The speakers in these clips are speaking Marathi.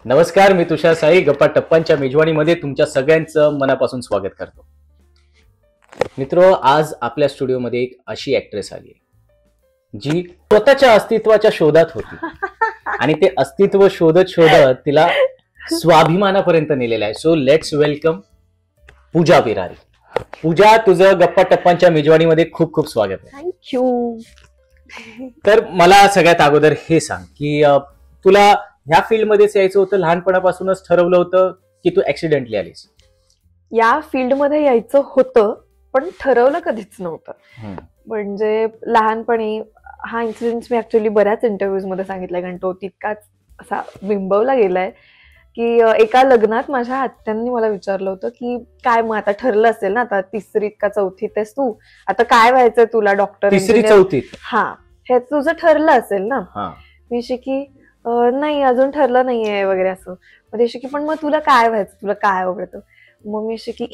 नमस्कार, मी तुषार साई गप्पा टप्पांच्या मेजवानीमध्ये तुमच्या सगळ्यांचं मनापासून स्वागत करतो. मित्र, आज आपल्या स्टुडिओमध्ये एक अशी ऍक्ट्रेस आली आहे जी स्वतःच्या अस्तित्वाच्या शोधात होती आणि ते अस्तित्व शोधत शोधत तिला स्वाभिमानापर्यंत नेलेलं आहे. सो लेट्स वेलकम पूजा बिरारी. पूजा, तुझं गप्पा टप्पांच्या मेजवानीमध्ये खूप खूप स्वागत आहे. थँक्यू. तर मला सगळ्यात अगोदर हे सांग की तुला ह्या फील्डमध्येच यायचं होतं, लहानपणापासूनच ठरवलं होतं की तू ऍक्सिडेंटली आलीस? या फील्डमध्ये यायचं होतं पण ठरवलं कधीच नव्हतं. म्हणजे लहानपणी हा इन्सिडेंट मी ऍक्च्युअली बऱ्याच इंटरव्ह्यूज मध्ये सांगितलाय, कारण तो तितकाच असा बिंबवला गेलाय की एका लग्नात माझ्या आत्यांनी मला विचारलं होतं की काय मग आता ठरलं असेल ना, आता तिसरीत का चौथीत आहेस तू, आता काय व्हायचंय तुला, डॉक्टर, तिसरी चौथीत? हा, हे तुझं ठरलं असेल ना. मी की नाही अजून ठरलं नाहीये वगैरे असं. मग ते की पण मग तुला काय व्हायचं, तुला काय आवडतं? मग मी की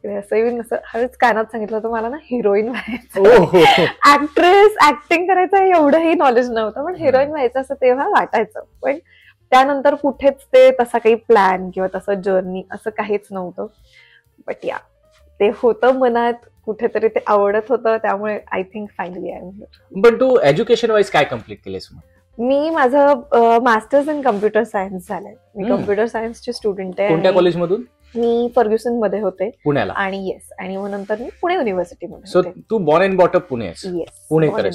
असं हळूच कानात सांगितलं होतं मला ना हिरोईन व्हायचं. ऍक्ट्रेस, ऍक्टिंग करायचं एवढंही नॉलेज नव्हतं, पण हिरोईन व्हायचं असं तेव्हा वाटायचं. पण त्यानंतर कुठेच ते तसा काही प्लॅन किंवा तसं जर्नी असं काहीच नव्हतं. बट या, ते होतं मनात, कुठेतरी ते आवडत होतं, त्यामुळे I think finally I am here. पण तू एज्युकेशन वाईज काय कम्प्लीट केलेस? मी माझं मास्टर्स इन कम्प्युटर सायन्स झालंय. मी कम्प्युटर सायन्सची स्टुडंट आहे. कोणत्या कॉलेजमधून? मी फर्ग्युसन मध्ये होते, पुण्याला. आणि येस, आणि मग नंतर मी पुणे युनिव्हर्सिटीमध्ये. सो तू born and brought up Pune? Yes, पुणेकर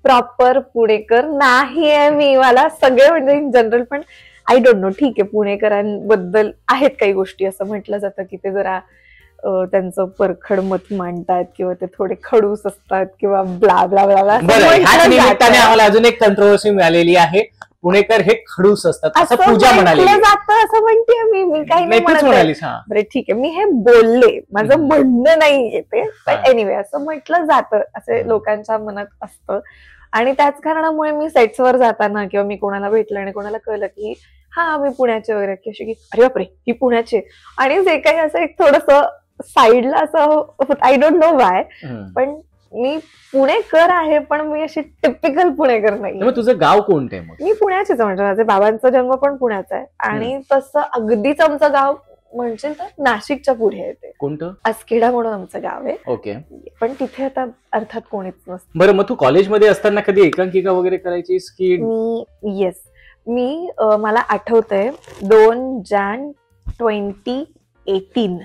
प्रॉपर पुणेकर नाहीये मी. मला सगळे म्हणजे इन जनरल, पण आय डोंट नो, ठीक आहे, पुणेकरांबद्दल आहेत काही गोष्टी असं म्हटलं जातं की ते जरा त्यांचं परखड मत मांडतात किंवा ते थोडे खडूस असतात किंवा ब्ला ब्ला ब्ला. आम्हाला अजून एक कंट्रोवर्सी मिळालेली आहे, पुणेकर हे खडूस असतात असं पूजा म्हणाली जातं, असं म्हणते मी काही नाही म्हणत. बरं ठीक आहे, मी हे बोलले, माझं म्हणणं नाही येते, पण एनिवे असं म्हटलं जातं, असे लोकांच्या मनात असतं. आणि त्याच कारणामुळे मी सेट्सवर जाताना किंवा मी कोणाला भेटलं आणि कोणाला कळलं की हा मी पुण्याचे वगैरे, की अशी की अरे बापरे ही पुण्याचे, आणि जे काही असं एक थोडस साईडला असं, आय डोंट नो वाय, पण मी पुणेकर आहे, पण मी अशी टिपिकल पुणेकर नाही. तुझं गाव कोणतं आहे मग? मी पुण्याचीच, म्हणजे माझ्या बाबांचा जन्म पण पुण्याचा आहे, आणि तसं अगदीच आमचं गाव म्हणजे तर नाशिकच्या पुढे आहे. ते कोणतं? अस्खेडा म्हणून आमचं गाव आहे. ओके. पण तिथे आता अर्थात कोणीच नसतं. बरं, मग तू कॉलेजमध्ये असताना कधी एकांकिका वगैरे करायचीस की? येस, मी मला आठवतंय 2 जानेवारी 2018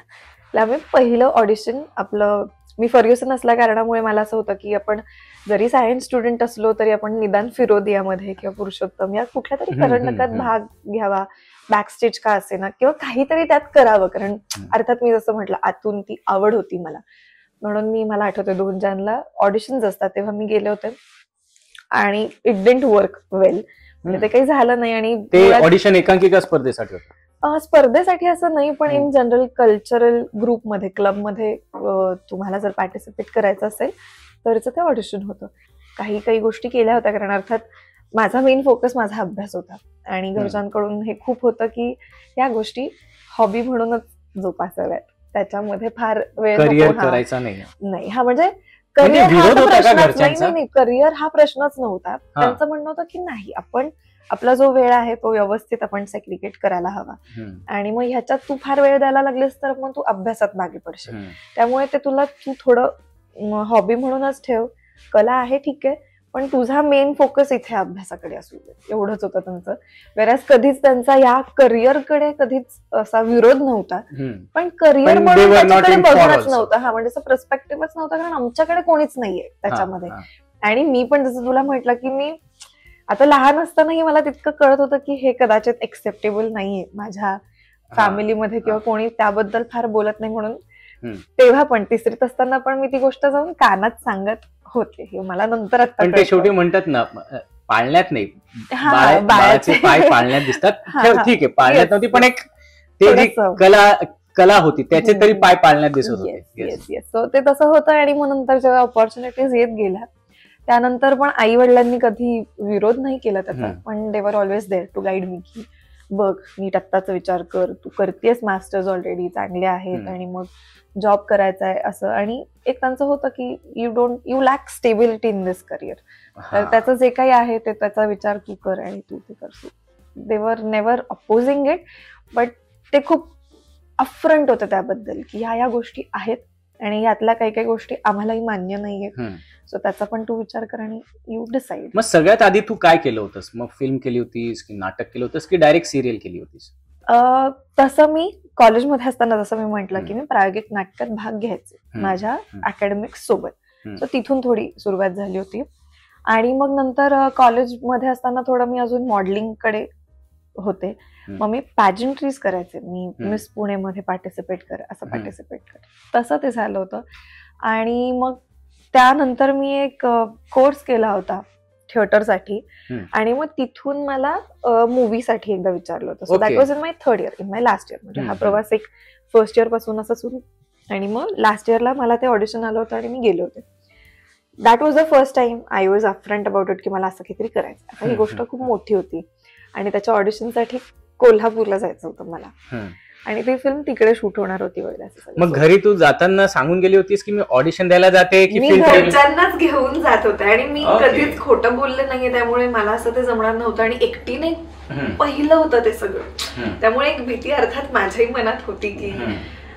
ला मी पहिलं ऑडिशन आपलं, मी फर्ग्युसन असल्या कारणामुळे मला असं होतं की आपण जरी सायन्स स्टुडंट असलो तरी आपण निदान फिरोदियामध्ये किंवा पुरुषोत्तम या कुठल्या तरी करंडकात भाग घ्यावा, बॅकस्टेज का असे ना, किंवा काहीतरी त्यात करावं, कारण अर्थात मी जसं म्हटलं आतून ती आवड होती मला. म्हणून मला आठवतंय 2 जानेवारीला ऑडिशन्स असतात, तेव्हा मी गेले होते आणि इट डिडंट वर्क वेल, म्हणजे ते काही झालं नाही. आणि ते ऑडिशन एकांकिका स्पर्धेसाठी होतं? स्पर्धेसाठी असं नाही, पण इन जनरल कल्चरल ग्रुपमध्ये, क्लबमध्ये तुम्हाला जर पार्टिसिपेट करायचं असेल तरच ते ऑडिशन होतं. काही गोष्टी केल्या होत्या, कारण अर्थात माझा मेन फोकस माझा अभ्यास होता, आणि घरच्यांकडून हे खूप होतं की या गोष्टी हॉबी म्हणूनच जोपासाव्यात, त्याच्यामध्ये फार वेळ करायचा नाही. हा, म्हणजे करिअर हा प्रश्नच नव्हता. त्यांचं म्हणणं होतं की नाही, आपण आपला जो वेळ आहे तो व्यवस्थित आपण सेग्रिगेट करायला हवा, आणि मग ह्याच्यात तू फार वेळ द्यायला लागलीस तर मग तू अभ्यासात मागे पडशील. त्यामुळे ते तू थोडं हॉबी म्हणूनच ठेव. कला आहे ठीक आहे, पण तुझा मेन फोकस इथे अभ्यासाकडे असू दे, एवढंच होतं त्यांचं. वेराज कधीच त्यांचा या करिअरकडे कधीच असा विरोध नव्हता, पण करिअर म्हणून त्याच्याकडे बघणंच नव्हतं. हा, म्हणजे असं पर्स्पेक्टिव्हच नव्हता, कारण आमच्याकडे कोणीच नाहीये त्याच्यामध्ये. आणि मी पण जसं तुला म्हटलं की मी आता लहान असतानाही मला तितकं कळत होतं की हे कदाचित एक्सेप्टेबल नाहीये माझ्या फॅमिलीमध्ये, किंवा कोणी त्याबद्दल फार बोलत नाही, म्हणून तेव्हा पण तिसरीत असताना पण मी ती गोष्ट जाऊन कानात सांगत होते. हे मला नंतर आता शेवटी म्हणतात ना, पाळण्यात नाही, बाळाचे पाय पाळण्यात दिसतात. ठीक आहे, पाळण्यात नव्हती, पण एक ते जी कला होती त्याचे तरी पाय पाळण्यात दिसत होते. येस येस, सो ते तसं होतं. आणि मग नंतर जेव्हा ऑपॉर्च्युनिटीज येत गेल्या त्यानंतर पण आई वडिलांनी कधी विरोध नाही केला त्याचा, पण they were always there to guide me की बघ, नीट आत्ताचा विचार कर, तू करतेस मास्टर्स ऑलरेडी, चांगले आहेत, आणि मग जॉब करायचा आहे असं. आणि एक त्यांचं होतं की you lack stability in this career, तर त्याचं जे काही आहे ते त्याचा विचार तू कर आणि तू ते करतो. दे वर नेव्हर अपोजिंग इट, बट ते खूप अपफ्रंट होते त्याबद्दल की ह्या गोष्टी आहेत आणि यातल्या काही काही गोष्टी आम्हालाही मान्य नाहीये. सो त्याचा पण तू विचार कर आणि यू डिसाईड. मग सगळ्यात आधी तू काय केलं होतंस? मग फिल्म केली होतीस की नाटक केलं होतंस की डायरेक्ट सिरियल केली होतीस? तसं मी कॉलेजमध्ये असताना जसं मी म्हटलं की मी प्रायोगिक नाटकात भाग घ्यायचे माझ्या अकॅडमिक्स सोबत. सो तिथून थोडी सुरुवात झाली होती. आणि मग नंतर कॉलेजमध्ये असताना थोडं मी अजून मॉडेलिंग कडे होते. मग मी पॅजेंट्रीज करायचे. मी मिस पुणेमध्ये पार्टिसिपेट कर तसं ते झालं होतं. आणि मग त्यानंतर मी एक कोर्स केला होता थिएटरसाठी आणि मग तिथून मला मूवीसाठी एकदा विचारलं होतं. So that was in my third year, in my last year. म्हणजे हा प्रवास एक फर्स्ट इयर पासून असं सुरू. आणि मग लास्ट इयरला मला ते ऑडिशन आलं होतं आणि मी गेले होते. That was the first time I was upfront about it की मला असं काहीतरी करायचं. आता ही गोष्ट खूप मोठी होती आणि त्याच्या ऑडिशनसाठी कोल्हापूरला जायचं होतं मला आणि ती फिल्म तिकडे शूट होणार होती वगैरे. मग घरी तू जाताना सांगून गेली होतीस की मी ऑडिशन द्यायला जाते की मी घरच्यांनाच घेऊन जात होते आणि मी कधीच खोटं बोलले नाहीये, त्यामुळे मला असं ते जमणार नव्हतं. आणि एकटीने पहिलं होतं ते सगळं, त्यामुळे एक भीती अर्थात माझ्याही मनात होती की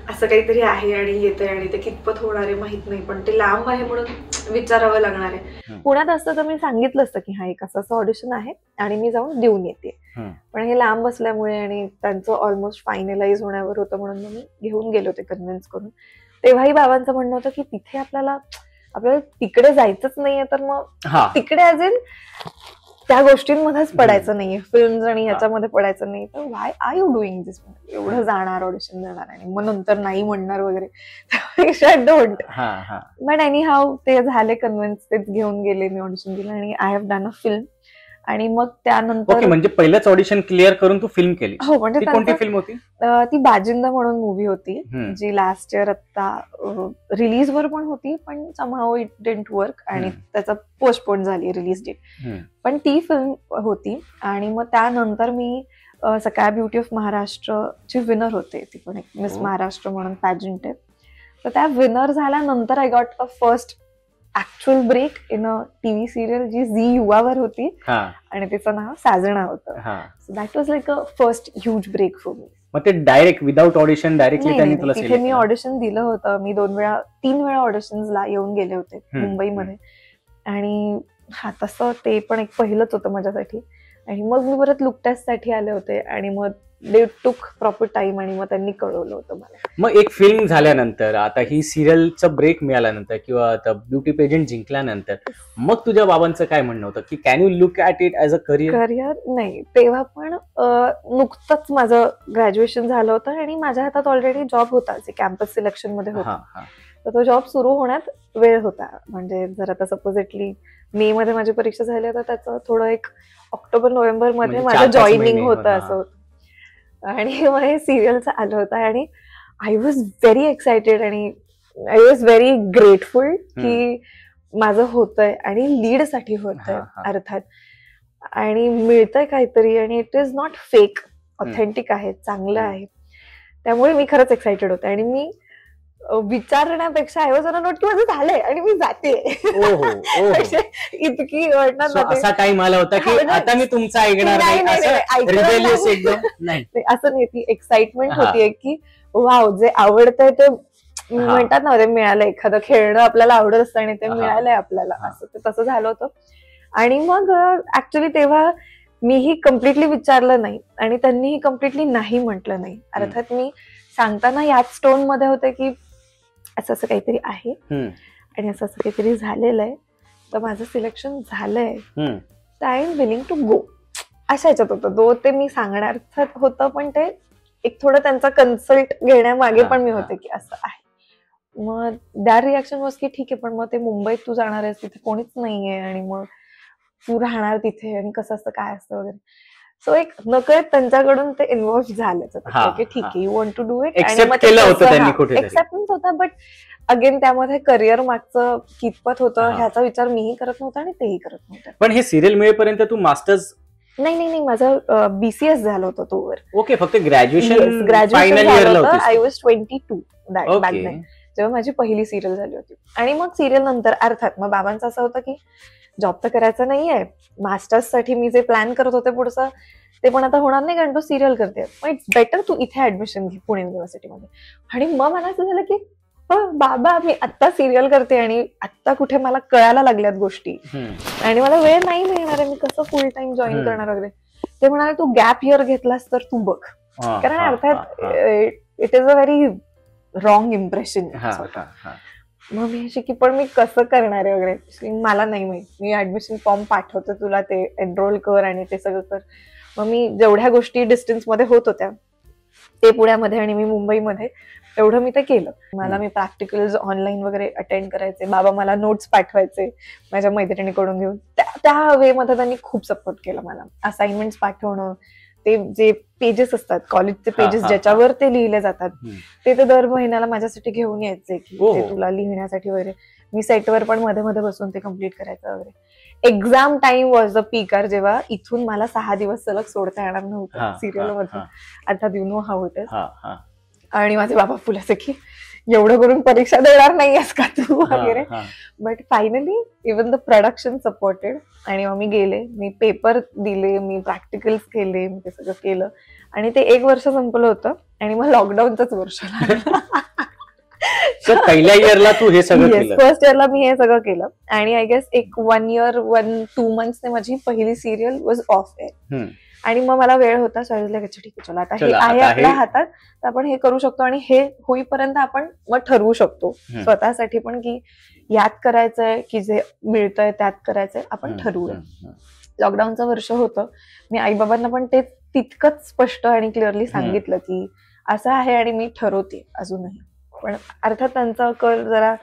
असं काहीतरी आहे आणि येतंय आणि ते कितपत होणार आहे माहित नाही, पण ते लांब आहे म्हणून विचारावं लागणार आहे. पुण्यात असतं तर मी सांगितलं असतं की हा एक असं ऑडिशन आहे आणि मी जाऊन देऊन येते, पण हे लांब असल्यामुळे आणि त्यांचं ऑलमोस्ट फायनलाइज होण्यावर होतं म्हणून मी घेऊन गेले होते कन्व्हिन्स करून. तेव्हाही बाबांचं म्हणणं होतं की तिथे आपल्याला तिकडे जायचंच नाहीये, तर मग तिकडे अजून त्या गोष्टींमध्येच पडायचं नाहीये, फिल्म्स आणि ह्याच्यामध्ये पडायचं नाही, तर वाय आर यू डुईंग दिस? एवढं जाणार ऑडिशन देणार आणि मग नंतर नाही म्हणणार वगैरे. डोंट. बट एनी हाऊ ते झाले कन्व्हिन्स, तेच घेऊन गेले, मी ऑडिशन दिलं आणि I have done a film. आणि मग त्यानंतर म्हणजे पहिलंच ऑडिशन क्लिअर करून तू फिल्म केली? हो. म्हणजे कोणती फिल्म होती? ती बाजिंदा म्हणून मूवी होती जी लास्ट इयर आता रिलीज वर पण होती, पण समहाऊ इट डिडंट वर्क आणि त्याचा पोस्टपोन झाली रिलीज डेट. पण ती फिल्म होती. आणि मग त्यानंतर मी सकाळ ब्युटी ऑफ महाराष्ट्रची विनर होते. ती पण एक मिस महाराष्ट्र म्हणून पॅजेंट आहे. तर त्या विनर झाल्यानंतर I got a first actual break in a TV serial जी झी युवावर होती आणि तिचं नाव साजना होतं. So that was like a first huge break for me. मग ते डायरेक्ट विदाउट ऑडिशन डायरेक्टली त्यांनी तुला तिथे मी ऑडिशन दिलं होतं. मी 3 वेळा ऑडिशन्सला येऊन गेले होते मुंबईमध्ये. आणि तसं ते पण एक पहिलंच होतं माझ्यासाठी. आणि मग मी परत लुक टेस्ट साठी आले होते आणि मग दे टूक प्रॉपर टाइम आणि मग त्यांनी कळवलं होतं मला. मग एक फिल्म झाल्यानंतर, आता ही सिरियलचा ब्रेक मिळाल्यानंतर किंवा आता ब्युटी पेजंट जिंकल्यानंतर मग तुझ्या बाबांचं काय म्हणणं होतं की can you look at it as a career? नाही, तेव्हा पण नुकतंच माझं ग्रॅज्युएशन झालं होतं आणि माझ्या हातात ऑलरेडी जॉब होता जे कॅम्पस सिलेक्शन मध्ये होता. तर तो जॉब सुरू होण्यात वेळ होता. म्हणजे जर आता सपोजिटली मे मध्ये माझी परीक्षा झाली तर त्याचं थोडं एक ऑक्टोबर नोव्हेंबर मध्ये माझं जॉईनिंग होतं असं होतं. आणि मग हे सिरियलचं आलं होतं आणि आय वॉज व्हेरी एक्सायटेड आणि आय वॉज व्हेरी ग्रेटफुल की माझं होतंय आणि लीड साठी होतंय अर्थात, आणि मिळतंय काहीतरी आणि it is not fake, authentic आहे, चांगलं आहे. त्यामुळे मी खरंच एक्सायटेड होते आणि मी विचारण्यापेक्षा I was on a note की माझं झालंय आणि मी जाते. इतकी असा टाइम आला होता की आता मी तुमचं ऐकणार नाही, असं नाही. ती एक्साइटमेंट होतीये की वाव, जे आवडतंय ते म्हणतात ना, ते मिळालं, एखादं खेळणं आपल्याला आवडत असतं आणि ते मिळालंय आपल्याला, असं ते तसं झालं होतं. आणि मग ऍक्च्युली तेव्हा मीही कम्प्लिटली विचारलं नाही आणि त्यांनीही कम्प्लिटली नाही म्हटलं नाही. अर्थात मी सांगताना याच टोन मध्ये होते की असं असं काहीतरी आहे आणि असं असं काहीतरी झालेलं आहे, तर माझं सिलेक्शन झालंय, तर I am willing to go, अशा ह्याच्यात होतं. तो ते मी सांगणार होतं, पण ते एक थोडं त्यांचा कन्सल्ट घेण्यामागे पण मी होते की असं आहे. मग दॅट रिॲक्शन वॉज की ठीक आहे, पण मग ते मुंबईत तू जाणार आहेस, तिथे कोणीच नाहीये आणि मग तू राहणार तिथे आणि कसं असतं काय असतं वगैरे. सो एक नकळत त्यांच्याकडून ते इन्व्हॉल्व झालं की ठीक आहे, you want to do it. Acceptance होता, बट अगेन त्यामध्ये करिअर मागचं कितपत होतं ह्याचा विचार मीही करत नव्हता आणि तेही करत नव्हतं. पण हे सिरियल मिळेपर्यंत तू मास्टर्स? नाही, माझं बीसीएस झालं होतं तोवर. ओके, फक्त ग्रॅज्युएशन झालं होतं. आय वॉज 22 बॅक देन, जेव्हा माझी पहिली सिरियल झाली होती. आणि मग सिरियल नंतर अर्थात मग बाबांचं असं होतं की जॉब तर करायचा नाहीये, मास्टर्स साठी मी जे प्लॅन करत होते पुढचं ते पण आता होणार नाही कारण तू सिरियल करते, मग इट्स बेटर तू इथे ऍडमिशन घे पुणे युनिव्हर्सिटीमध्ये. आणि मग मला असं झालं की बाबा मी आत्ता सिरियल करते आणि आत्ता कुठे मला कळायला लागल्यात गोष्टी आणि मला वेळ नाही मिळणार आहे, मी कसं फुल टाइम जॉईन करणार वगैरे. ते म्हणाले तू गॅप इयर घेतलास तर तू बघ, कारण अर्थात it is a very wrong impression. मग मी अशी की पण मी कसं करणार आहे वगैरे, मला नाही माहित, मी ऍडमिशन फॉर्म पाठवते तुला, ते एनरोल कर आणि ते सगळं कर. मग मी जेवढ्या गोष्टी डिस्टन्स मध्ये होत होत्या ते पुण्यामध्ये आणि मी मुंबईमध्ये एवढं मी ते केलं. मला मी प्रॅक्टिकल्स ऑनलाईन वगैरे अटेंड करायचे, बाबा मला नोट्स पाठवायचे माझ्या मैत्रिणीकडून घेऊन, त्या वे मध्ये त्यांनी खूप सपोर्ट केला मला. असाइनमेंट्स पाठवणं, ते जे पेजेस असतात कॉलेजचे पेजेस ज्याच्यावर ते लिहिले जातात ते दर महिन्याला माझ्यासाठी घेऊन यायचे की ते तुला लिहिण्यासाठी वगैरे. मी सेटवर पण मध्ये मध्ये बसून ते कम्प्लीट करायचं वगैरे. एक्झाम टाइम वॉज द पीकर, जेव्हा इथून मला 6 दिवस सलग सोडता येणार नव्हतं सिरियल मधून. आता you know how it is. आणि माझे बाबा फुलाचे की एवढं करून परीक्षा देणार नाहीयेस का तू वगैरे. But finally even the production supported आणि मग मी गेले, मी पेपर दिले, मी प्रॅक्टिकल्स केले, मी ते सगळं केलं आणि ते 1 वर्ष संपलं होतं आणि मग लॉकडाऊनचंच वर्ष लागलं. पहिल्या इयरला तू हे सगळं केलं? फर्स्ट इयरला मी हे सगळं केलं आणि आय गेस एक 1 year 1-2 months माझी पहिली सिरियल वॉज ऑफ एअर. आणि मग मला वेळ होता, ठीक आहे चला आता हे आहे आपल्या हातात, तर आपण हे करू शकतो आणि हे होईपर्यंत आपण मग ठरवू शकतो स्वतःसाठी पण की यात करायचंय की जे मिळतंय त्यात करायचंय, आपण ठरवूया. लॉकडाऊनचं वर्ष होतं, मी आईबाबांना पण ते तितकंच स्पष्ट आणि क्लिअरली सांगितलं की असं आहे आणि मी ठरवते अजूनही. पण अर्थात त्यांचा कल जरा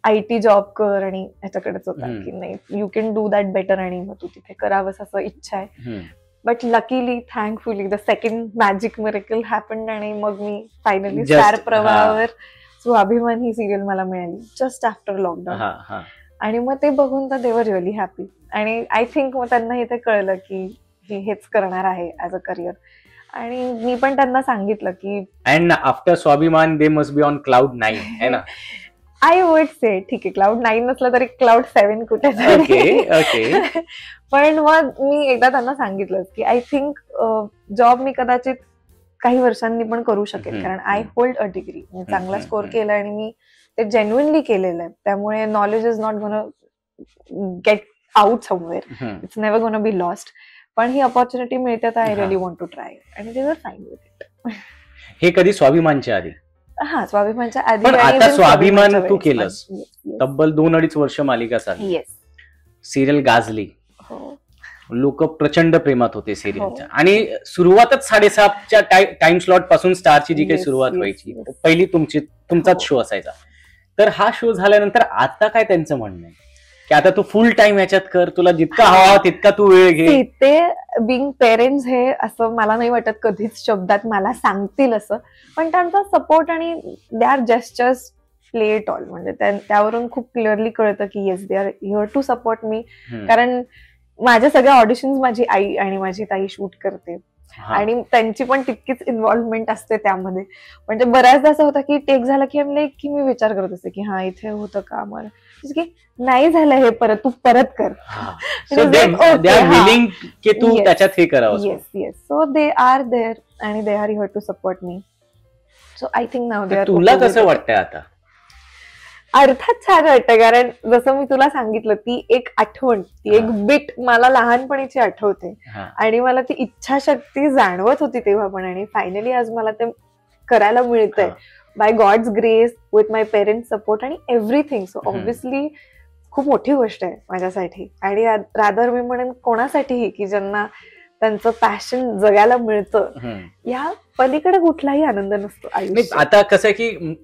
IT जॉब कर आणि ह्याच्याकडेच होता की नाही you can do that better आणि मग तू तिथे करावंस असं इच्छा आहे. But luckily thankfully the second magic miracle happened आणि मग मी फायनली स्टार प्रवाहावर स्वाभिमान ही सिरियल मला मिळाली जस्ट आफ्टर लॉकडाऊन. आणि मग ते बघून तर दे वर रिअली हॅपी आणि आय थिंक मग त्यांना ते कळलं की हेच करणार आहे ऍज अ करिअर. आणि मी पण त्यांना सांगितलं की अँड आफ्टर स्वाभिमान they must be on cloud 9 है ना. आय वुड से ठीक आहे क्लाउड 9 नसलं तरी क्लाउड 7 कुठे. पण मग मी एकदा त्यांना सांगितलं की आय थिंक जॉब मी कदाचित काही वर्षांनी पण करू शकेल, कारण आय होल्ड अ डिग्री, मी चांगला स्कोर केला आणि मी ते जेन्युइनली केलेलं आहे. त्यामुळे knowledge is not gonna get out somewhere, it's never gonna be lost. पण ही अपॉर्च्युनिटी मिळते तर I really want to try आणि दे वर फाईन विथ इट. हे कधी स्वाभिमानच्या आधी? हा, स्वाभिमानच्या आधी. पण आता स्वाभिमान तू केलंस, तब्बल 2-2.5 वर्ष मालिका चालली, सिरियल गाजली, लोक प्रचंड प्रेमात होते सिरियलच्या. आणि सुरुवातच 7:30च्या टाइम स्लॉट पासून स्टारची जी काही सुरुवात व्हायची, पहिली तुमचाच शो असायचा. तर हा शो झाल्यानंतर आता काय त्यांचं म्हणणं आहे की आता तू फुल टाइम ह्याच्यात कर, तुला जितका हवा तितका तू वेळ घे? ते बिंग पेरेंट्स हे असं मला नाही वाटत कधीच शब्दात मला सांगतील असं, पण त्यांचा सपोर्ट आणि they are gestures play it all. म्हणजे त्यावरून खूप क्लिअरली कळतं की yes they are here to support me. कारण माझ्या सगळ्या ऑडिशन्स माझी आई आणि माझी ताई शूट करते आणि त्यांची पण तितकीच इन्व्हॉल्वमेंट असते त्यामध्ये. म्हणजे बऱ्याचदा असं होतं की टेक झाला की की मी विचार करत असते की हा इथे होतं का, मला की नाही झालं हे, परत तू परत कर. Yes yes so they are there आणि they are here to support me. So I think now they are. तुला कसं वाटतंय आता? अर्थात छान वाटतं, कारण जसं मी तुला सांगितलं ती एक आठवण, ती एक बिट मला लहानपणीची आठवते आणि मला ती इच्छाशक्ती जाणवत होती तेव्हा पण, आणि फायनली आज मला ते करायला मिळतंय by God's grace with my parents support आणि एव्हरीथिंग. सो ऑब्व्हियसली खूप मोठी गोष्ट आहे माझ्यासाठी आणि रादर मी म्हणेन कोणासाठीही की ज्यांना त्यांचं पॅशन जगायला मिळतं, या पलीकडे कुठलाही आनंद नसतो आयुष्यात. आता कसं आहे की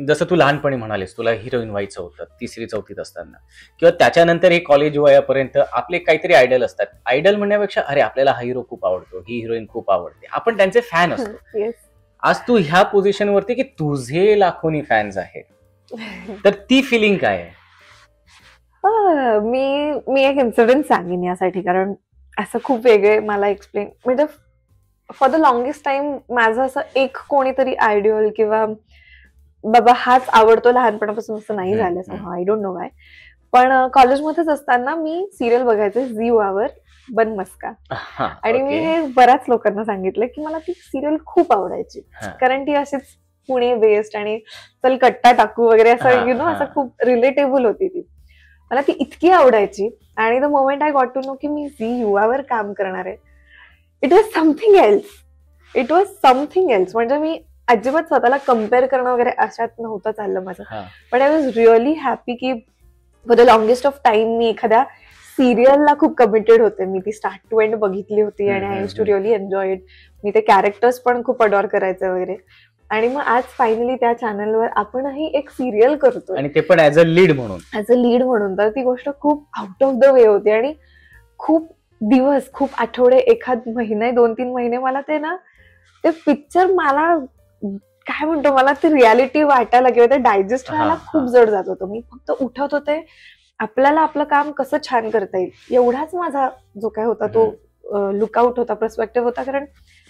जसं तू लहानपणी म्हणालीस तुला हिरोईन व्हायचं होतं 3री-4थीत असताना, किंवा त्याच्यानंतर हे कॉलेज वयापर्यंत आपले काहीतरी आयडल असतात. आयडल म्हणण्यापेक्षा अरे आपल्याला हा हिरो खूप आवडतो, ही हिरोईन खूप आवडते, आपण त्यांचे फॅन असतो. आज तू ह्या पोझिशन वरती की तुझे लाखोनी फॅन्स आहेत, तर ती फिलिंग काय आहे? मी एक इन्सिडेंट सांगेन यासाठी, कारण असं खूप वेगळे मला एक्सप्लेन, म्हणजे फॉर द लॉंगेस्ट टाइम माझं असं एक कोणीतरी आयडियल किंवा बाबा हाच आवडतो लहानपणापासून असं नाही झालं. I don't no Y. पण कॉलेजमध्येच असताना मी सिरियल बघायचे झी वर बन मस्का. आणि मी हे बऱ्याच लोकांना सांगितलं की मला ती सिरियल खूप आवडायची, कारण ती अशीच पुणे बेस्ड आणि चल कट्टा टाकू वगैरे असं असं खूप रिलेटेबल होती ती. मला ती इतकी आवडायची. आणि the moment I got to know की मी झी युवावर काम करणार आहे, इट वॉज समथिंग एल्स. म्हणजे मी अजिबात स्वतःला कम्पेअर करणं वगैरे अशात नव्हतं चाललं माझं. पण आय वॉज रिअली हॅपी की for the longest of time मी एखाद्या सिरियलला खूप कमिटेड होते. मी ती स्टार्ट टू एंड बघितली होती आणि I used to really enjoy it. मी ते कॅरेक्टर्स पण खूप अडॉर करायचे वगैरे. आणि मग आज फायनली त्या चॅनलवर आपणही एक सिरियल करतो, आणि ते पण ऍज अ लीड म्हणून. तर ती गोष्ट खूप आउट ऑफ द वे होती. आणि खूप दिवस, खूप आठवडे, एखाद महिने, 2-3 महिने मला ते पिक्चर मला काय म्हणतो, मला ती रियालिटी वाटायला किंवा ते डायजेस्ट व्हायला खूप जड जात होतं. मी फक्त उठत होते, आपल्याला आपलं काम कसं छान करता येईल एवढाच माझा जो काय होता तो लुकआउट होता, पर्स्पेक्टिव्ह होता. कारण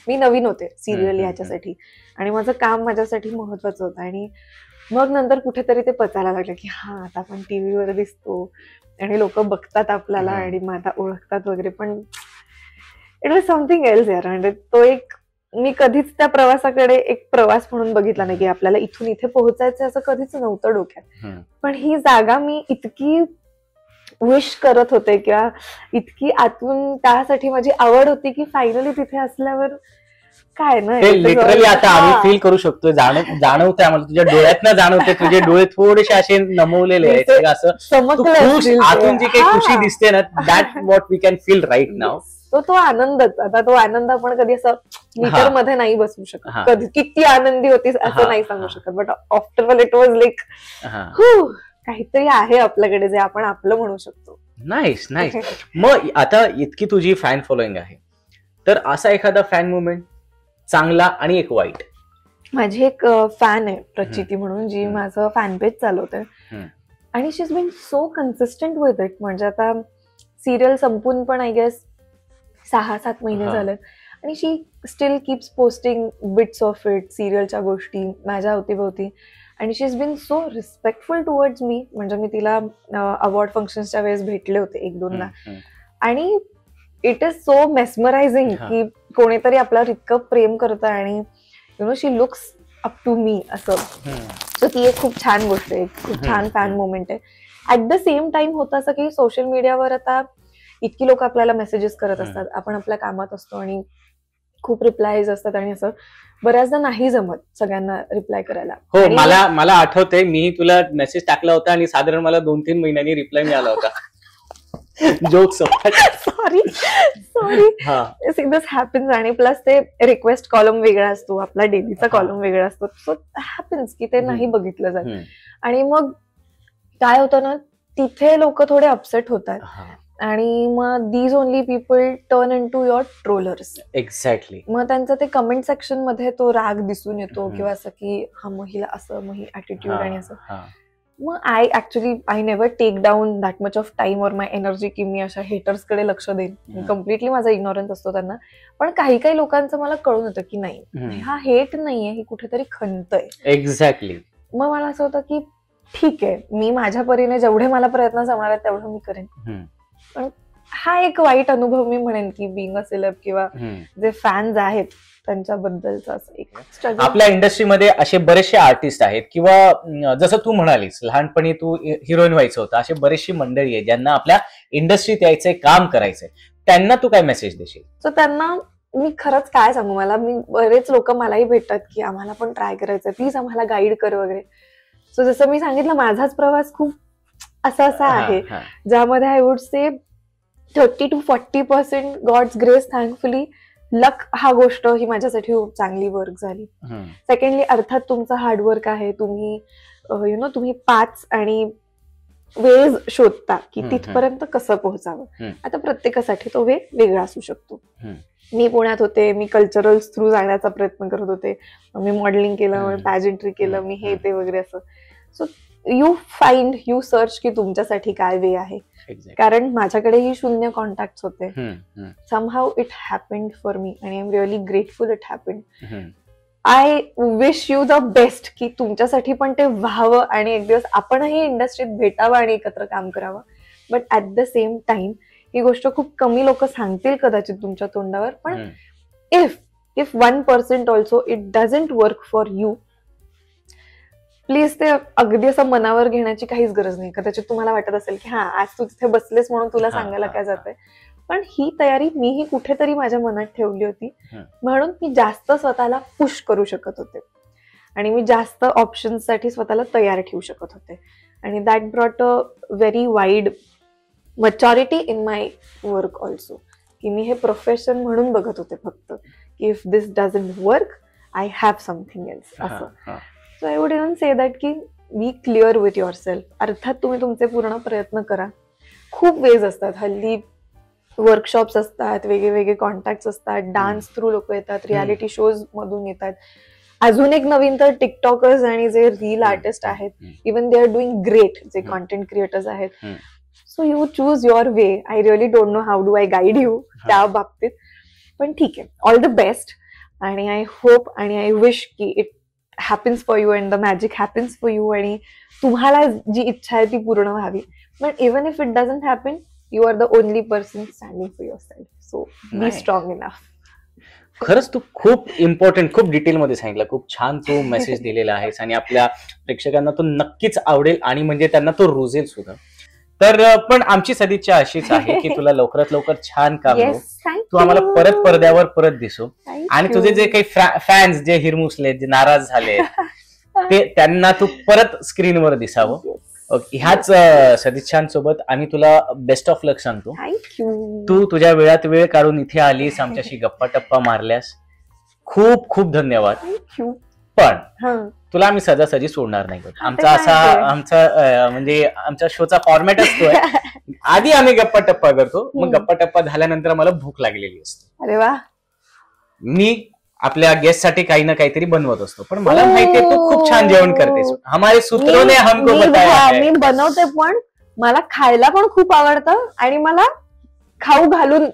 मी नवीन होते सिरियल ह्याच्यासाठी आणि माझं काम माझ्यासाठी महत्वाचं होतं. आणि मग नंतर कुठेतरी ते पचायला लागलं की हा आता आपण टीव्हीवर दिसतो आणि लोक बघतात आपल्याला आणि मग आता ओळखतात वगैरे. पण इट वॉज समथिंग एल्स यार. म्हणजे तो एक मी कधीच त्या प्रवासाकडे एक प्रवास म्हणून बघितला नाही की आपल्याला इथून इथे पोहोचायचं, असं कधीच नव्हतं डोक्यात. पण ही जागा मी इतकी विश करत होते किंवा इतकी आतून त्यासाठी माझी आवड होती की फायनली तिथे असल्यावर काय ना, लिटरली आता आम्ही फील करू शकतो, जाणवते आम्हाला, तुझ्या डोळ्यातनं जाणवते, तुझे डोळे थोडेसे असे नमवलेले आहेत, असं आतून जी काही खुशी दिसते ना, that what we can feel right now. तो आनंदच. आता तो आनंद आपण कधी असं मीटर मध्ये नाही बसू शकत, कधी किती आनंदी होतीस असं नाही सांगू शकत. But after all it was like काहीतरी आहे आपल्याकडे जे आपण आपलं म्हणू शकतो. नाईस. मग आता इतकी तुझी फॅन फॉलोईंग आहे, तर असा एखादा फॅन मुवमेंट चांगला आणि एक वाईट. माझी एक फॅन आहे प्रचिती म्हणून, जी माझं फॅन पेज चालवते आणि she is been so consistent with it. म्हणजे आता सिरियल संपून पण आय गेस 6-7 महिने झालेत आणि she still keeps posting bits of it, सिरियलच्या गोष्टी माझ्या अवतीभोवती. आणि she is been so respectful towards me. म्हणजे मी तिला अवॉर्ड फंक्शन्सच्या वेळेस भेटले होते 1-2दा आणि इट इज सो मेस्मरायझिंग की कोणीतरी आपल्यावर इतकं प्रेम करतं आणि शी लुक्स अप टू मी असं. सो ती एक खूप छान गोष्ट आहे, खूप छान फॅन मोमेंट आहे. ऍट द सेम टाइम होतं असं की सोशल मीडियावर आता इतकी लोक आपल्याला मेसेजेस करत असतात, आपण आपल्या कामात असतो आणि खूप रिप्लायज असतात आणि असं बऱ्याचदा नाही जमत सगळ्यांना रिप्लाय करायला. हो, मला आठवतंय, मी तुला मेसेज टाकला होता आणि साधारण मला 2-3 महिन्यांनी रिप्लाय मिळाला होता. जोक्स सॉरी दिस हॅपन्स. आणि प्लस ते रिक्वेस्ट कॉलम वेगळा असतो, आपला डेलीचा कॉलम वेगळा असतो. सो हॅपन्स की ते नाही बघितलं जात. आणि मग काय होतं ना, तिथे लोक थोडे अपसेट होतात आणि मग these only people turn in to your trollers. Exactly. मग त्यांचं ते कमेंट सेक्शन मध्ये तो राग दिसून येतो किंवा असं की हा महिला असं, मग ही ऍटिट्यूड आणि असं. मग I never take down that much of time or my energy की मी अशा हेटर्स कडे लक्ष देईन. कम्प्लिटली माझा इग्नोरन्स असतो त्यांना. पण काही लोकांचं मला कळून येतं की नाही, हा हेट नाहीये, ही कुठेतरी खंत आहे. एक्झॅक्टली. मग मला असं होतं की ठीक आहे, मी माझ्या परीने जेवढे मला प्रयत्न जमणार आहेत तेवढं मी करेन. पण हा एक वाईट अनुभव मी म्हणेन की बिंग अ सेलेब किंवा जे फॅन्स आहेत त्यांच्याबद्दलचा एक स्ट्रगल. आपल्या इंडस्ट्रीमध्ये असे बरेचसे आर्टिस्ट आहेत किंवा जसं तू म्हणालीस लहानपणी तू हिरोईन व्हायचं होतं, अशी बरीचशी मंडळी आहे ज्यांना आपल्या इंडस्ट्रीत यायचंय, काम करायचंय, त्यांना तू काय मेसेज देशील? सो त्यांना मी खरंच काय सांगू, मी बरेच लोक मलाही भेटतात की आम्हाला पण ट्राय करायचं, प्लीज आम्हाला गाईड कर वगैरे. सो जसं मी सांगितलं, माझाच प्रवास खूप असा आहे ज्यामध्ये I would say 30 to 40% God's grace, thankfully luck हा गोष्ट ही माझ्यासाठी खूप चांगली वर्क झाली. सेकंडली अर्थात तुमचं हार्डवर्क आहे, तुम्ही तुम्ही पाच आणि वेज शोधता की तिथपर्यंत कसं पोहोचावं. आता प्रत्येकासाठी तो वे वेगळा असू शकतो. मी पुण्यात होते, मी कल्चरल थ्रू जाण्याचा प्रयत्न करत होते, मी मॉडेलिंग केलं, पॅजेंट्री केलं, मी हे ते वगैरे असं. सो यू सर्च की तुमच्यासाठी काय वे आहे. कारण माझ्याकडेही 0 कॉन्टॅक्ट होते. Somehow it happened for me आणि I am really grateful it happened. I wish you the best की तुमच्यासाठी पण ते व्हावं आणि एक दिवस आपणही इंडस्ट्रीत भेटावं आणि एकत्र काम करावं. But at the same time ही गोष्ट खूप कमी लोक सांगतील कदाचित तुमच्या तोंडावर, पण if 1% also it doesn't work for you, please ते अगदी असं मनावर घेण्याची काहीच गरज नाही. कदाचित तुम्हाला वाटत असेल की हा आज तू तिथे बसलेस म्हणून तुला सांगायला काय जातंय, पण ही तयारी मीही कुठेतरी माझ्या मनात ठेवली होती, म्हणून मी जास्त स्वतःला पुश करू शकत होते आणि मी जास्त ऑप्शन्ससाठी स्वतःला तयार ठेवू शकत होते. आणि that brought a very wide maturity in my work also, की मी हे प्रोफेशन म्हणून बघत होते फक्त, की if this doesn't work I have something else असं. So I would even say that की be clear with yourself. अर्थात तुम्ही तुमचे पूर्ण प्रयत्न करा. खूप वेज असतात हल्ली, वर्कशॉप्स असतात, वेगळे कॉन्टॅक्ट असतात, डान्स थ्रू लोक येतात, रियालिटी शोज मधून येतात. अजून एक नवीन तर टिकटॉकर्स आणि जे रील आर्टिस्ट आहेत, even they are doing great, जे कॉन्टेंट क्रिएटर्स आहेत. So you choose your way. I really don't know how do I guide you त्या बाबतीत, पण ठीक आहे. All the best. आणि आय होप आणि आय विश की it happens for you and the magic happens for you, आणि तुम्हाला जी इच्छा आहे ती पूर्ण व्हावी. But even if it doesn't happen, you are the only person standing for yourself, so be strong enough. खरंच तू खूप इम्पॉर्टंट, खूप डिटेल मध्ये सांगितलं, खूप छान तू मेसेज दिलेला आहेस आणि आपल्या प्रेक्षकांना तो नक्कीच आवडेल आणि म्हणजे त्यांना तो रुजेल सुद्धा. तर पण आमची सदिच्छा अशीच आहे की तुला लवकरात लवकर छान काम हो, तू आम्हाला परत पडद्यावर परत दिसो आणि तुझे जे काही फॅन्स जे हिरमुसले, जे नाराज झाले ते त्यांना तू परत स्क्रीनवर दिसावं. ह्याच सदिच्छांसोबत आम्ही तुला बेस्ट ऑफ लक सांगतो. तू तुझ्या वेळात वेळ काढून इथे आलीस, आमच्याशी गप्पा टप्पा मारल्यास खूप खूप धन्यवाद. पण तुला आम्ही सहजासहजी सोडणार नाही. आमचा म्हणजे आमच्या शोचा फॉर्मॅट असतोय, आधी आम्ही गप्पा टप्पा करतो, मग गप्पा टप्पा झाल्यानंतर मला भूक लागलेली असते. अरे वा. मी आपल्या गेस्ट साठी काही ना काहीतरी बनवत असतो, पण मला माहितीये तू खूप छान जेवण करतेस. हमारे सूत्रों ने हमको बताया है. मी बनवते, पण मला खायला पण खूप आवडतं आणि मला खाऊ घालून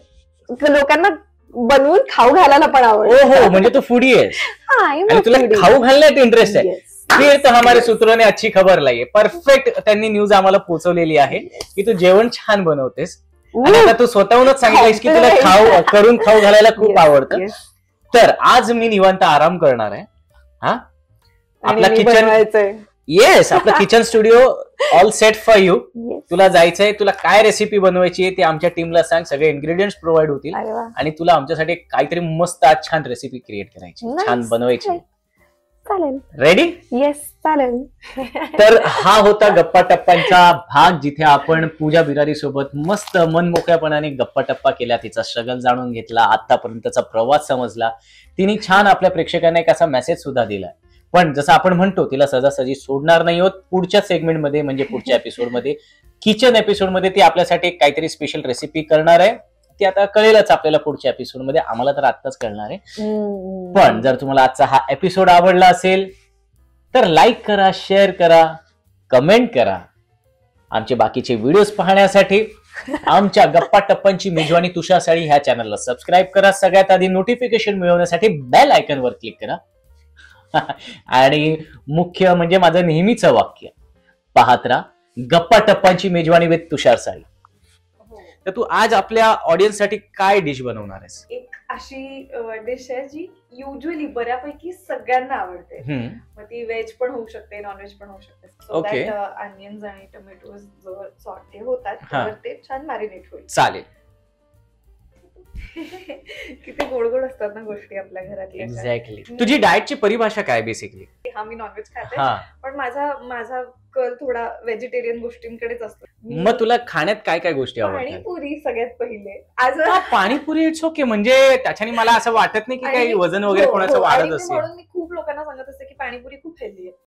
लोकांना बनवून खाऊ घालायला पण आवडतं. हो, म्हणजे तू फूडी आहेस आणि तुला खाऊ घालण्यात इंटरेस्ट आहे. फिर तो हमारे सूत्रों ने अच्छी खबर लाई. परफेक्ट त्यांनी न्यूज आम्हाला पोहोचवलेली आहे की तू जेवण छान बनवतेस आणि आता तू स्वतःहूनच सांगितलंस की तुला खाऊ घालायला खूप आवडतं. तर आज मी निवांत आराम करणार आहे. आपला किचन, येस, आपला kitchen studio all set for you. तुला जायचंय, तुला काय रेसिपी बनवायची आहे ते आमच्या टीमला सांग, सगळे इन्ग्रेडियंट्स प्रोव्हाइड होतील आणि तुला आमच्यासाठी काहीतरी मस्त आज छान रेसिपी क्रिएट करायची, छान बनवायची. चालेल. रेडी? येस, चालेल. तर हा होता गप्पा टप्पांचा भाग, जिथे आपण पूजा बिरारी सोबत मस्त मन मोकळ्यापणाने गप्पा टप्पा केल्या, तिचा स्ट्रगल जाणून घेतला, आतापर्यंतचा प्रवास समजला. तिने छान आपल्या प्रेक्षकांना एक असा मेसेज सुद्धा दिलाय. पण जसं आपण म्हणतो, तिला सहजासहजी सोडणार नाही आहोत. पुढच्या सेगमेंटमध्ये म्हणजे पुढच्या एपिसोडमध्ये, किचन एपिसोडमध्ये ती आपल्यासाठी काहीतरी स्पेशल रेसिपी करणार आहे. ती आता कळेलच आपल्याला पुढच्या एपिसोडमध्ये, आम्हाला तर आत्ताच कळणार आहे. पण जर तुम्हाला आजचा हा एपिसोड आवडला असेल तर लाईक करा, शेअर करा, कमेंट करा. आमचे बाकीचे व्हिडिओज पाहण्यासाठी आमच्या गप्पा टप्पांची मेजवानी तुषार साळी ह्या चॅनलला सबस्क्राईब करा. सगळ्यात आधी नोटिफिकेशन मिळवण्यासाठी बेल आयकॉनवर क्लिक करा. आणि मुख्य म्हणजे माझं नेहमीचं वाक्य, पाहत राहा गप्पा टप्पांची मेजवानी विथ तुषार साळी. तर तू आज आपल्या ऑडियन्स साठी काय डिश बनवणार आहेस? एक अशी डिश आहे जी युजली बऱ्यापैकी सगळ्यांना आवडते. मग ती व्हेज पण होऊ शकते, नॉन व्हेज पण होऊ शकते. सो दॅट अनियन्स आणि टोमॅटोज जो सॉटे होतात तर ते छान मॅरिनेट होईल. चालेल. किती गोड गोड असतात ना गोष्टी आपल्या घरातल्या. एक्झॅक्टली. तुझी डाएटची परिभाषा काय बेसिकली? हा, मी नॉनव्हेज खाते, पण माझा कल थोडा व्हेजिटेरियन गोष्टींकडेच असतो. मग तुला खाण्यात काय काय गोष्टी आवडतात? पाणीपुरी सगळ्यात पहिले. आज पाणीपुरी इट्स ओके, म्हणजे त्याच्याने मला असं वाटत नाही की काही वजन वगैरे कोणाचं वाढत असेल. म्हणून मी खूप लोकांना सांगत असते की पाणीपुरी खूप हेल्दी आहे.